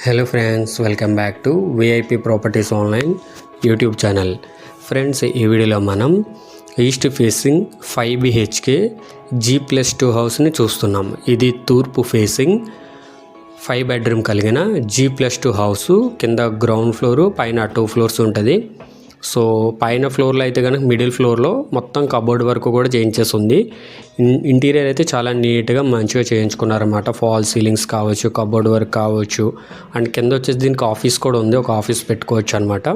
Hello friends, welcome back to VIP properties online YouTube channel. Friends, ఈ వీడియోలో మనం east facing 5 BHK G+2 హౌస్ని చూస్తున్నాం. ఇది తూర్పు ఫేసింగ్ 5 బెడ్రూమ్ కలిగిన G+2 హౌసు. కింద గ్రౌండ్ ఫ్లోరు, పైన 2 ఫ్లోర్స్ ఉంటుంది. సో పైన ఫ్లోర్లో అయితే కనుక మిడిల్ ఫ్లోర్లో మొత్తం కబోర్డ్ వరకు కూడా చేయించేసి ఉంది. ఇంటీరియర్ అయితే చాలా నీట్గా మంచిగా చేయించుకున్నారన్నమాట. ఫాల్ సీలింగ్స్ కావచ్చు, కబోర్డ్ వర్క్ కావచ్చు, అండ్ కింద వచ్చేసి దీనికి ఆఫీస్ కూడా ఉంది. ఒక ఆఫీస్ పెట్టుకోవచ్చు అనమాట.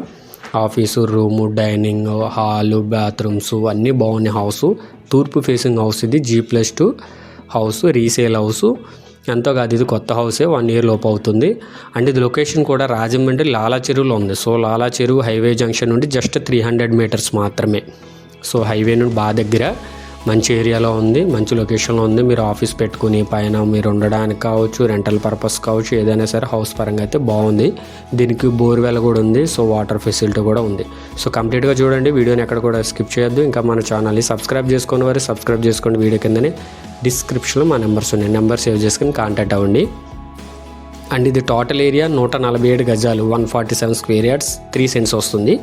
Office, room, dining hall, bathrooms అన్నీ బాగున్నాయి. హౌసు తూర్పు ఫేసింగ్ హౌస్. ఇది G+2 హౌస్, రీసేల్ హౌసు. ఎంతో కాదు, ఇది కొత్త హౌసే, 1 year లోపు అవుతుంది. అండ్ ఇది లొకేషన్ కూడా రాజమండ్రి లాలా చెరువులో ఉంది. సో లాలా చెరువు హైవే జంక్షన్ నుండి జస్ట్ 300 meters మాత్రమే. సో హైవే నుండి బాగా దగ్గర, మంచి ఏరియాలో ఉంది, మంచి లొకేషన్లో ఉంది. మీరు ఆఫీస్ పెట్టుకుని పైన మీరు ఉండడానికి కావచ్చు, రెంటల్ పర్పస్ కావచ్చు, ఏదైనా సరే హౌస్ పరంగా అయితే బాగుంది. దీనికి బోర్వెల్ కూడా ఉంది. సో వాటర్ ఫెసిలిటీ కూడా ఉంది. సో కంప్లీట్గా చూడండి, వీడియోని ఎక్కడ కూడా స్కిప్ చేయొద్దు. ఇంకా మన ఛానల్ని సబ్స్క్రైబ్ చేసుకుని వారు సబ్స్క్రైబ్ చేసుకోండి. వీడియో కిందనే డిస్క్రిప్షన్లో మా నెంబర్స్ ఉన్నాయి. నెంబర్ సేవ్ చేసుకుని కాంటాక్ట్ అవ్వండి. అండ్ ఇది టోటల్ ఏరియా 147 గజాలు, 147 square yards, 3 cents వస్తుంది.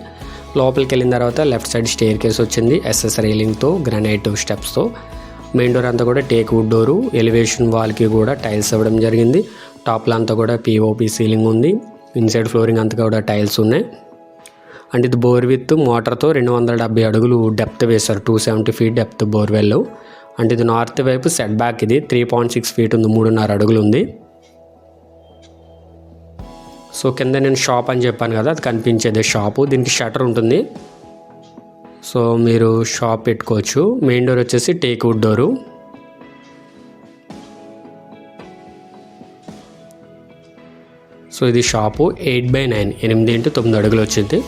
లోపలికి వెళ్ళిన తర్వాత లెఫ్ట్ సైడ్ స్టేర్ కేస్ వచ్చింది, SS రైలింగ్తో, గ్రానైట్ స్టెప్స్తో. మెయిన్ డోర్ అంతా కూడా టేక్ వుడ్ డోరు. ఎలివేషన్ వాల్కి కూడా టైల్స్ ఇవ్వడం జరిగింది. టాప్లో అంతా కూడా POP సీలింగ్ ఉంది. ఇన్సైడ్ ఫ్లోరింగ్ అంతా కూడా టైల్స్ ఉన్నాయి. అండ్ ఇది బోర్ విత్ మోటార్తో 270 అడుగులు డెప్త్ వేశారు. 270 feet డెప్త్ బోర్వెల్. అంటే ఇది నార్త్ వైపు సెట్ బ్యాక్. ఇది 3.6 feet ఉంది, 3.5 అడుగులు ఉంది. సో కింద నేను షాప్ అని చెప్పాను కదా, అది కనిపించేది షాపు. దీనికి షట్టర్ ఉంటుంది. సో మీరు షాప్ పెట్టుకోవచ్చు. మెయిన్ డోర్ వచ్చేసి టేక్ వుడ్ డోరు. సో ఇది షాపు 8x9, 8x9 అడుగులు వచ్చింది.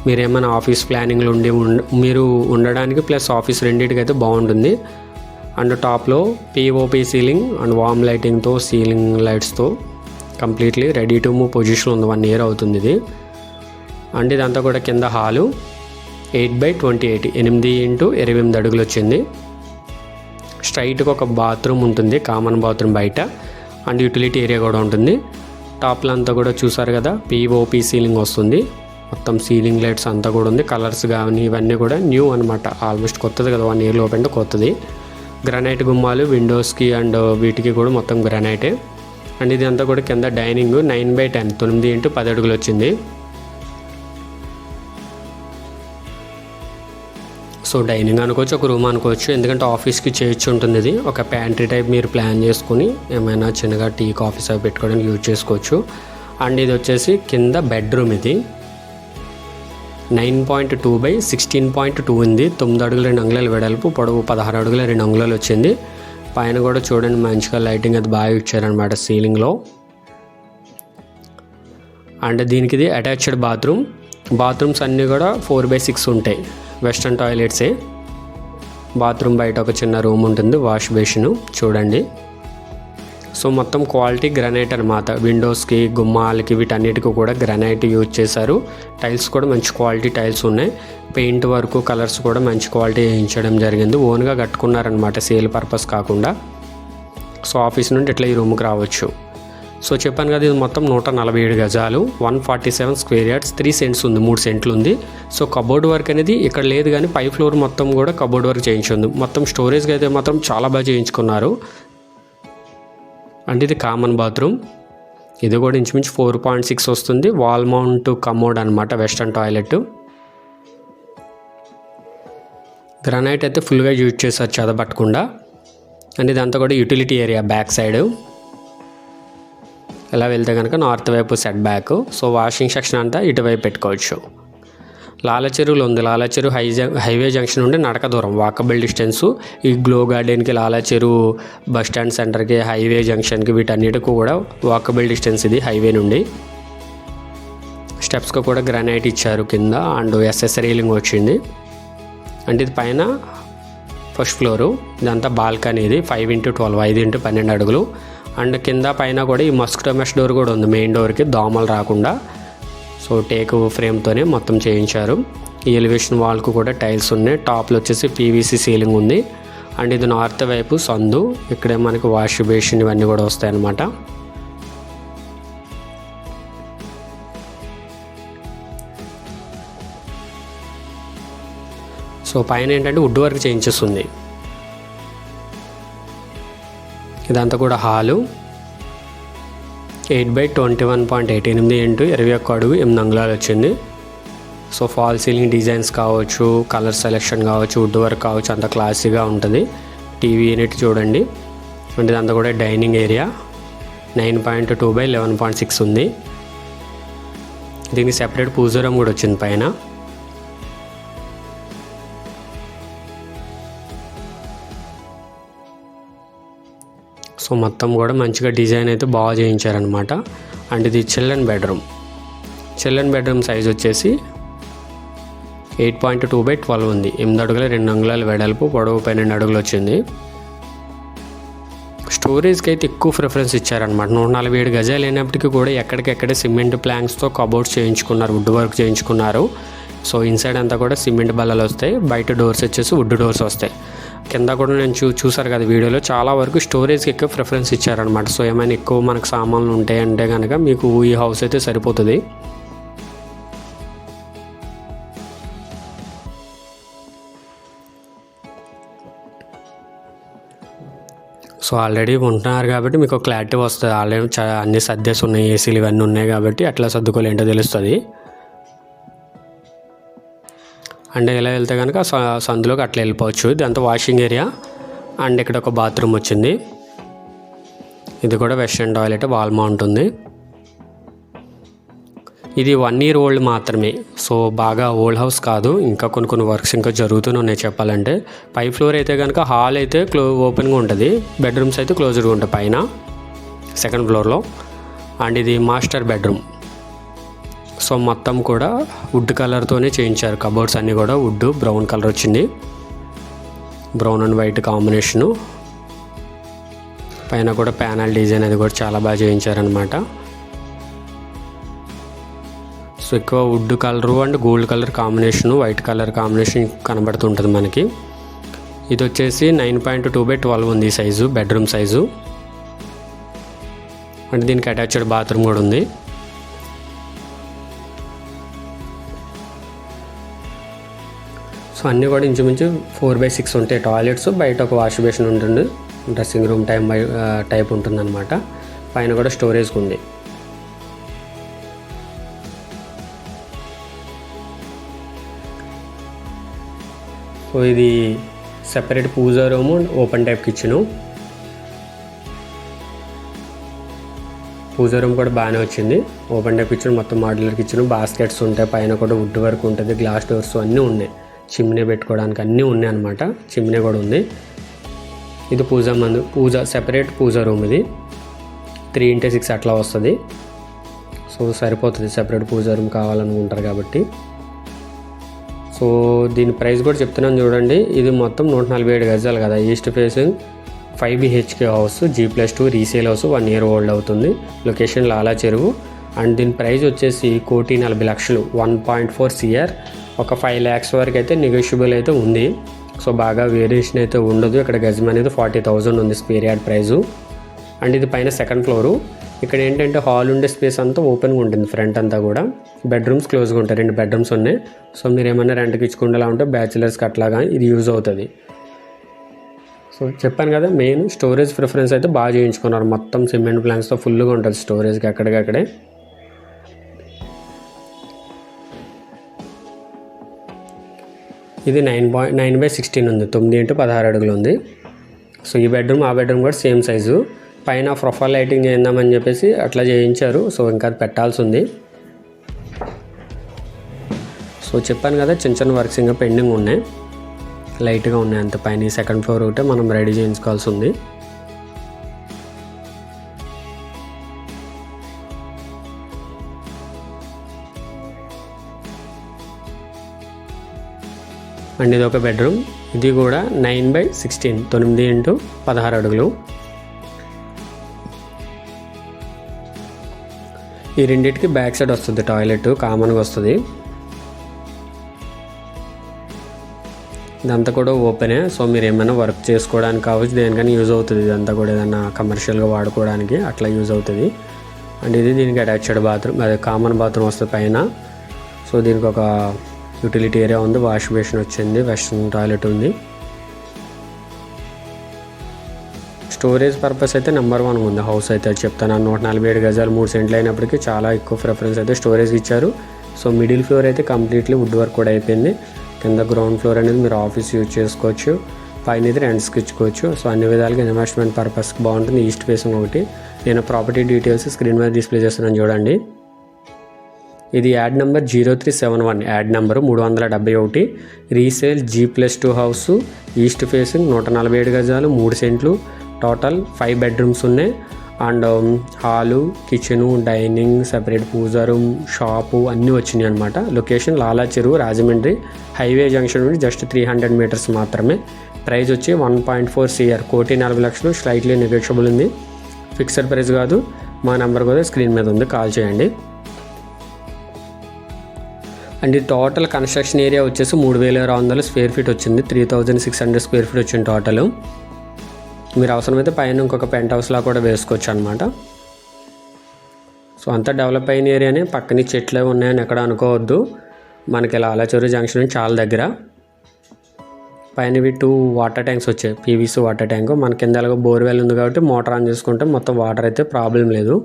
మీరు ఏమైనా ఆఫీస్ ప్లానింగ్లో మీరు ఉండడానికి ప్లస్ ఆఫీస్ రెండింటికి అయితే బాగుంటుంది. అండ్ టాప్లో POP సీలింగ్ అండ్ వామ్ లైటింగ్తో, సీలింగ్ లైట్స్తో completely ready to move position ఉంది. 1 year అవుతుంది ఇది. అండ్ ఇదంతా కూడా కింద హాలు 8x28, 8x28 అడుగులు వచ్చింది. స్ట్రైట్గా ఒక బాత్రూమ్ ఉంటుంది, కామన్ బాత్రూమ్ బయట. అండ్ యూటిలిటీ ఏరియా కూడా ఉంటుంది. టాప్లో అంతా కూడా చూసారు కదా, POP సీలింగ్ వస్తుంది. మొత్తం సీలింగ్ లైట్స్ అంతా కూడా ఉంది. కలర్స్ కానీ ఇవన్నీ కూడా న్యూ అనమాట. ఆల్మోస్ట్ కొత్తది కదా, 1 year లోపు అంటే కొత్తది. గ్రానైట్ గుమ్మాలు విండోస్కి అండ్ వీటికి కూడా మొత్తం గ్రానైటే. అండ్ ఇది అంతా కూడా కింద డైనింగ్ 9x10, 9x10 అడుగులు వచ్చింది. సో డైనింగ్ అనుకోవచ్చు, ఒక రూమ్ అనుకోవచ్చు, ఎందుకంటే ఆఫీస్కి చేయొచ్చు ఉంటుంది. ఇది ఒక ప్యాంట్రీ టైప్ మీరు ప్లాన్ చేసుకుని ఏమైనా చిన్నగా టీ కాఫీస్ అవి పెట్టుకోవడానికి యూజ్ చేసుకోవచ్చు. అండ్ ఇది వచ్చేసి కింద బెడ్రూమ్. ఇది 9.2x16.2 ఉంది. 9 అడుగుల 2 అంగుళాలు వెడల్పు, పొడవు 16 అడుగుల 2 అంగుళాలు వచ్చింది. పైన కూడా చూడండి, మంచిగా లైటింగ్ అది బాగా ఇచ్చారనమాట సీలింగ్లో. అండ్ దీనికి ఇది అటాచ్డ్ బాత్రూమ్. బాత్రూమ్స్ అన్నీ కూడా 4x6 ఉంటాయి, వెస్ట్రన్ టాయిలెట్సే. బాత్రూమ్ బయట ఒక చిన్న రూమ్ ఉంటుంది, వాష్ బేసిన్ చూడండి. సో మొత్తం క్వాలిటీ గ్రానైట్ అనమాట. విండోస్కి, గుమ్మాలకి, వీటన్నిటికీ కూడా గ్రానైట్ యూజ్ చేశారు. టైల్స్ కూడా మంచి క్వాలిటీ టైల్స్ ఉన్నాయి. పెయింట్ వర్క్, కలర్స్ కూడా మంచి క్వాలిటీ వేయించడం జరిగింది. ఓన్గా కట్టుకున్నారనమాట, సేల్ పర్పస్ కాకుండా. సో ఆఫీస్ నుండి ఇట్లా ఈ రూమ్కి రావచ్చు. సో చెప్పాను కదా, ఇది మొత్తం 147 గజాలు, 147 square yards, 3 cents ఉంది, 3 సెంట్లు ఉంది. సో కబోర్డ్ వర్క్ అనేది ఇక్కడ లేదు, కానీ పై ఫ్లోర్ మొత్తం కూడా కబోర్డ్ వర్క్ చేయించింది. మొత్తం స్టోరేజ్కి అయితే మాత్రం చాలా బాగా చేయించుకున్నారు. అంటే ఇది కామన్ బాత్రూమ్. ఇది కూడా ఇంచుమించు 4.6 వస్తుంది. వాల్ మౌంట్ కమోడ్ అనమాట, వెస్ట్రన్ టాయిలెట్. గ్రానైట్ అయితే ఫుల్గా యూజ్ చేశారు, చెదపట్టకుండా. అండ్ ఇదంతా కూడా యూటిలిటీ ఏరియా బ్యాక్ సైడ్. ఇలా వెళ్తే కనుక నార్త్ వైపు set back. So washing section అంతా ఇటువైపు పెట్టుకోవచ్చు. లాలా చెరువులో ఉంది. లాలా చెరువు హైవే జంక్షన్ నుండి నడక దూరం, వాకబుల్ డిస్టెన్సు. ఈ గ్లో గార్డెన్కి, లాలా చెరువు బస్ స్టాండ్ సెంటర్కి, హైవే జంక్షన్కి, వీటన్నిటికీ కూడా వాకబుల్ డిస్టెన్స్ ఇది హైవే నుండి. స్టెప్స్కి కూడా గ్రానైట్ ఇచ్చారు కింద. అండ్ SS రైలింగ్ వచ్చింది. అంటే ఇది పైన ఫస్ట్ ఫ్లోరు. ఇదంతా బాల్కనీ. ఇది 5x12, 5x12 అడుగులు. అండ్ కింద పైన కూడా ఈ మస్కిటో మెష్ డోర్ కూడా ఉంది, మెయిన్ డోర్కి దోమలు రాకుండా. సో టేక్ ఫ్రేమ్తోనే మొత్తం చేయించారు. ఈ ఎలివేషన్ వాల్కు కూడా టైల్స్ ఉన్నాయి. టాప్లో వచ్చేసి PVC సీలింగ్ ఉంది. అండ్ ఇది నార్త్ వైపు సందు. ఇక్కడే మనకి వాష్ బేసిన్ ఇవన్నీ కూడా వస్తాయన్నమాట. సో పైన ఏంటంటే వుడ్ వర్క్ చేయించేస్తుంది. ఇదంతా కూడా హాలు 8x21.8 ఇంటూ 21 అడుగు 8 అంగుళాలు వచ్చింది. సో ఫాల్ సీలింగ్ డిజైన్స్ కావచ్చు, కలర్ సెలెక్షన్ కావచ్చు, వుడ్ వర్క్ కావచ్చు, అంత క్లాసీగా ఉంటుంది. టీవీ యూనిట్ చూడండి. అంటే ఇదంతా కూడా డైనింగ్ ఏరియా 9.2x11.6 ఉంది. దీనికి సెపరేట్ పూజ రూమ్ కూడా వచ్చింది పైన. సో మొత్తం కూడా మంచిగా డిజైన్ అయితే బాగా చేయించారనమాట. అండ్ ఇది చిల్డ్రన్ బెడ్రూమ్ సైజ్ వచ్చేసి 8.2x12 ఉంది. 8 అడుగుల 2 అంగుళాల వెడల్పు, పొడవు 12 అడుగులు వచ్చింది. స్టోరేజ్కి అయితే ఎక్కువ ప్రిఫరెన్స్ ఇచ్చారనమాట. 147 గజాలు అయినప్పటికీ కూడా ఎక్కడికెక్కడే సిమెంట్ ప్లాంక్స్తో కబోర్డ్స్ చేయించుకున్నారు, వుడ్ వర్క్ చేయించుకున్నారు. సో ఇన్సైడ్ అంతా కూడా సిమెంట్ బల్లలు వస్తాయి, బయట డోర్స్ వచ్చేసి వుడ్ డోర్స్ వస్తాయి. కింద కూడా నేను చూసారు కదా వీడియోలో, చాలా వరకు స్టోరేజ్కి ఎక్కువ ప్రిఫరెన్స్ ఇచ్చారనమాట. సో ఏమైనా ఎక్కువ మనకు సామాన్లు ఉంటాయంటే కనుక మీకు ఈ హౌస్ అయితే సరిపోతుంది. సో ఆల్రెడీ ఉంటున్నారు కాబట్టి మీకు క్లారిటీ వస్తుంది. ఆల్రెడీ అన్ని సర్దేసి ఉన్నాయి, ఏసీలు ఇవన్నీ ఉన్నాయి కాబట్టి అట్లా సర్దుకోలేంటో తెలుస్తుంది. అండ్ ఇలా వెళ్తే కనుక సందులోకి అట్లా వెళ్ళిపోవచ్చు. ఇదంతా వాషింగ్ ఏరియా. అండ్ ఇక్కడ ఒక బాత్రూమ్ వచ్చింది. ఇది కూడా వెస్ట్రన్ టాయిలెట్, వాల్ మౌంట్ ఉంది. ఇది 1 year ఓల్డ్ మాత్రమే. సో బాగా ఓల్డ్ హౌస్ కాదు, ఇంకా కొన్ని వర్క్స్ ఇంకా జరుగుతూనే ఉన్నాయి చెప్పాలంటే. పై ఫ్లోర్ అయితే కనుక హాల్ అయితే ఓపెన్గా ఉంటుంది, బెడ్రూమ్స్ అయితే క్లోజ్డ్గా ఉంటాయి పైన సెకండ్ ఫ్లోర్లో. అండ్ ఇది మాస్టర్ బెడ్రూమ్. సో మొత్తం కూడా వుడ్ కలర్తోనే చేయించారు. కబోర్డ్స్ అన్నీ కూడా వుడ్ బ్రౌన్ కలర్ వచ్చింది, బ్రౌన్ అండ్ వైట్ కాంబినేషను. పైన కూడా ప్యానల్ డిజైన్ అది కూడా చాలా బాగా చేయించారనమాట. సో ఎక్కువ wood colour and gold colour combination, white colour combination కనబడుతుంటుంది మనకి. ఇది వచ్చేసి 9.2x12 ఉంది సైజు, బెడ్రూమ్ సైజు. అంటే దీనికి అటాచ్డ్ బాత్రూమ్ కూడా ఉంది. సో అన్నీ కూడా ఇంచుమించు 4x6 ఉంటాయి టాయిలెట్స్. బయట ఒక వాష్ బేసిన్ ఉంటుంది, డ్రెస్సింగ్ రూమ్ టైప్ ఉంటుందన్నమాట. పైన కూడా స్టోరేజ్కి ఉంది. సో ఇది సెపరేట్ పూజా రూము, ఓపెన్ టైప్ కిచెను. పూజా రూమ్ కూడా బాగానే వచ్చింది. ఓపెన్ టైప్ కిచెన్, మొత్తం మాడ్యులర్ కిచెన్, బాస్కెట్స్ ఉంటాయి, పైన కూడా వుడ్ వర్క్ ఉంటుంది, గ్లాస్ డోర్స్ అన్నీ ఉన్నాయి. చిమ్నీ పెట్టుకోవడానికి అన్నీ ఉన్నాయి అనమాట. చిమ్నీ కూడా ఉంది. ఇది పూజ సెపరేట్ పూజా రూమ్. ఇది 3x6 అట్లా వస్తుంది. సో సరిపోతుంది, సెపరేట్ పూజా రూమ్ కావాలనుకుంటారు కాబట్టి. సో దీని ప్రైస్ కూడా చెప్తున్నాను చూడండి. ఇది మొత్తం 147 గజాలు కదా, east facing 5 BHK house, G+2 resale house, 1 year old అవుతుంది. లొకేషన్ లాలా చెరువు. అండ్ దీని ప్రైస్ వచ్చేసి 1,40,00,000, 1.4 CR. ఒక 5 lakhs వరకు అయితే నెగోషియబుల్ అయితే ఉంది. సో బాగా వేరియేషన్ అయితే ఉండదు. ఇక్కడ గజం అనేది 40,000 ఉంది స్క్వేర్ యార్డ్ ప్రైజు. అండ్ ఇది పైన సెకండ్ ఫ్లోరు. ఇక్కడ ఏంటంటే హాల్ ఉండే స్పేస్ అంతా ఓపెన్గా ఉంటుంది, ఫ్రంట్ అంతా కూడా. బెడ్రూమ్స్ క్లోజ్గా ఉంటాయి, 2 bedrooms ఉన్నాయి. సో మీరు ఏమన్నా రెంట్కి ఇచ్చుకుంటేలా ఉంటే బ్యాచిలర్స్కి అట్లాగా ఇది యూజ్ అవుతుంది. సో చెప్పాను కదా, మెయిన్ స్టోరేజ్ ప్రిఫరెన్స్ అయితే బాగా చేయించుకున్నారు. మొత్తం సిమెంట్ ప్లాంక్స్తో ఫుల్గా ఉంటుంది స్టోరేజ్కి ఎక్కడికక్కడే. ఇది 9x16 ఉంది, 9x16 అడుగులు ఉంది. సో ఈ బెడ్రూమ్ ఆ బెడ్రూమ్ కూడా సేమ్ సైజు. పైన ప్రొఫైల్ లైటింగ్ చేద్దామని చెప్పేసి అట్లా చేయించారు. సో ఇంకా అది పెట్టాల్సి ఉంది. సో చెప్పాను కదా, చిన్న వర్క్స్ ఇంకా పెండింగ్ ఉన్నాయి, లైట్గా ఉన్నాయి అంత. పైన సెకండ్ ఫ్లోర్ ఒకటే మనం రెడీ చేయించుకోవాల్సి ఉంది. అండ్ ఇది ఒక బెడ్రూమ్. ఇది కూడా 9x16, 9x16 అడుగులు. ఈ రెండింటికి బ్యాక్ సైడ్ వస్తుంది టాయిలెట్, కామన్గా వస్తుంది. ఇదంతా కూడా ఓపెనే. సో మీరు ఏమైనా వర్క్ చేసుకోవడానికి కావచ్చు, దేనికైనా యూజ్ అవుతుంది. ఇదంతా కూడా ఏదైనా కమర్షియల్గా వాడుకోవడానికి అట్లా యూజ్ అవుతుంది. అండ్ ఇది దీనికి అటాచ్డ్ బాత్రూమ్, అదే కామన్ బాత్రూమ్ వస్తుంది పైన. సో దీనికి ఒక యూటిలిటీ ఏరియా ఉంది, వాష్ బేసిన్ వచ్చింది, వెస్ట్రన్ టాయిలెట్ ఉంది. స్టోరేజ్ పర్పస్ అయితే నెంబర్ 1 ఉంది హౌస్ అయితే చెప్తాను. 147 గజాలు 3 సెంట్లు అయినప్పటికీ చాలా ఎక్కువ ప్రిఫరెన్స్ అయితే స్టోరేజ్ ఇచ్చారు. సో మిడిల్ ఫ్లోర్ అయితే కంప్లీట్లీ వుడ్ వర్క్ కూడా అయిపోయింది. కింద గ్రౌండ్ ఫ్లోర్ అనేది మీరు ఆఫీస్ యూజ్ చేసుకోవచ్చు, పైన అయితే రెంట్స్కి ఇచ్చుకోవచ్చు. సో అన్ని విధాలుగా ఇన్వెస్ట్మెంట్ పర్పస్కి బాగుంటుంది. ఈస్ట్ ఫేసింగ్ ఒకటి. నేను ప్రాపర్టీ డీటెయిల్స్ స్క్రీన్ మీద డిస్ప్లే చేస్తున్నాను చూడండి. ఇది ad number 0371, ad number 371, resale G+2 house, east facing, 147 గజాలు 3 సెంట్లు, టోటల్ 5 బెడ్రూమ్స్ ఉన్నాయి. And hall, kitchen, dining, separate puja room, shop అన్నీ వచ్చినాయి అనమాట. Location Lala Cheruvu, Rajahmundry. Highway junction నుండి జస్ట్ 300 మీటర్స్ మాత్రమే. ప్రైస్ వచ్చి 1.4 CR, 1,40,00,000. స్లైట్లీ నెగోషియబుల్ ఉంది, ఫిక్స్డ్ ప్రైస్ కాదు. మా నెంబర్ కూడా స్క్రీన్ మీద ఉంది, కాల్ చేయండి. అండ్ టోటల్ కన్స్ట్రక్షన్ ఏరియా వచ్చేసి 3,200 స్క్వేర్ ఫీట్ వచ్చింది. 3,600 స్క్వేర్ ఫీట్ వచ్చింది టోటల్. మీరు అవసరమైతే పైన ఇంకొక పెంట్ హౌస్లా కూడా వేసుకోవచ్చు అనమాట. సో అంతా డెవలప్ అయిన ఏరియానే, పక్కన చెట్లు ఉన్నాయని ఎక్కడ అనుకోవద్దు. మనకి లాలా చెరువు జంక్షన్ చాలా దగ్గర. పైన 2 వాటర్ ట్యాంక్స్ వచ్చాయి, PVC వాటర్ ట్యాంక్. మన కింద ఎలాగో బోర్వెల్ ఉంది కాబట్టి మోటార్ ఆన్ చేసుకుంటే మొత్తం వాటర్ అయితే ప్రాబ్లం లేదు.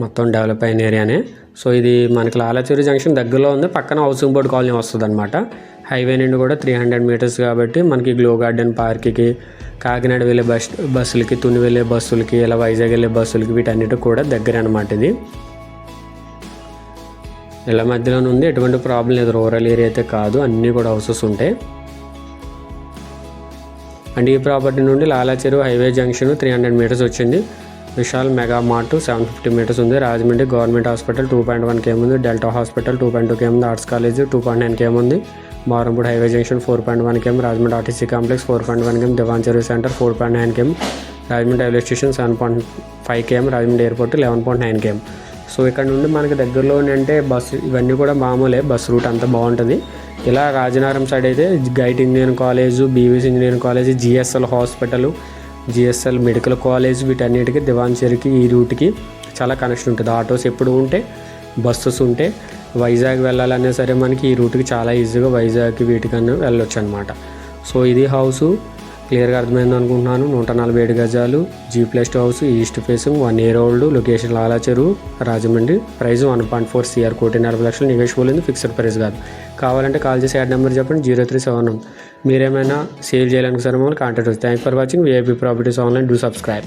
మొత్తం డెవలప్ అయిన ఏరియానే. సో ఇది మనకి లాలా చెరువు జంక్షన్ దగ్గరలో ఉంది, పక్కన హౌసింగ్ బోర్డ్ కాలనీ వస్తుంది అనమాట. హైవే నుండి కూడా 300 మీటర్స్ కాబట్టి మనకి గ్లో గార్డెన్ పార్క్కి, కాకినాడ వెళ్ళే బస్సులకి, తుని వెళ్ళే బస్సులకి, ఇలా వైజాగ్ వెళ్ళే బస్సులకి, వీటన్నిటికి కూడా దగ్గర అనమాట. ఇది ఇలా మధ్యలోనే ఉంది, ఎటువంటి ప్రాబ్లం లేదు. రూరల్ ఏరియా అయితే కాదు, అన్నీ కూడా హౌసెస్ ఉంటాయి. అండ్ ఈ ప్రాపర్టీ నుండి లాలా చెరువు హైవే జంక్షన్ 300 మీటర్స్ వచ్చింది. విశాల్ మెగా మార్ట్ 750 మీటర్స్ ఉంది. రాజమండ్రి గవర్నమెంట్ హాస్పిటల్ 2.1 km ఉంది. డెల్టా హాస్పిటల్ 2.2 km ఉంది. ఆర్ట్స్ కాలేజ్ 2.9 km ఉంది. Marampudi highway junction 4.1 km. Rajahmundry RTC complex 4.1 km. దివాన్ చెరువు centre 4.9 km. Rajahmundry railway station 7.5 km. Rajahmundry airport 11.9 km. So ఇక్కడ నుండి మనకి దగ్గరలో అంటే బస్సు ఇవన్నీ కూడా మామూలే, బస్ రూట్ అంతా బాగుంటుంది. ఇలా రాజనగరం సైడ్ అయితే GIET engineering college, BVC engineering college, GSL hospital, GSL medical college, వీటన్నిటికీ దివాన్ చెరువుకి ఈ రూట్కి చాలా కనెక్షన్ ఉంటుంది. ఆటోస్ ఎప్పుడు ఉంటే, బస్సెస్ ఉంటే, వైజాగ్ వెళ్ళాలన్నా సరే మనకి ఈ రూట్కి చాలా ఈజీగా వైజాగ్కి వీటికన్నా వెళ్ళొచ్చు అనమాట. సో ఇది హౌసు క్లియర్గా అర్థమైంది అనుకుంటున్నాను. 147 గజాలు, G+2 house, east facing, 1 year old, location Lala Cheruvu, Rajahmundry. Price 1.4 CR, 1,40,00,000. Negotiable ఉంది, ఫిక్స్డ్ ప్రైస్ కాదు. కావాలంటే కాల్ చేసి యాడ్ నెంబర్ చెప్పండి 0371. మీరేమైనా సేల్ చేయాలనుకుంటే మమ్మల్ని కాంటాక్ట్ అవుతుంది. Thank for watching VIP properties online. Do subscribe.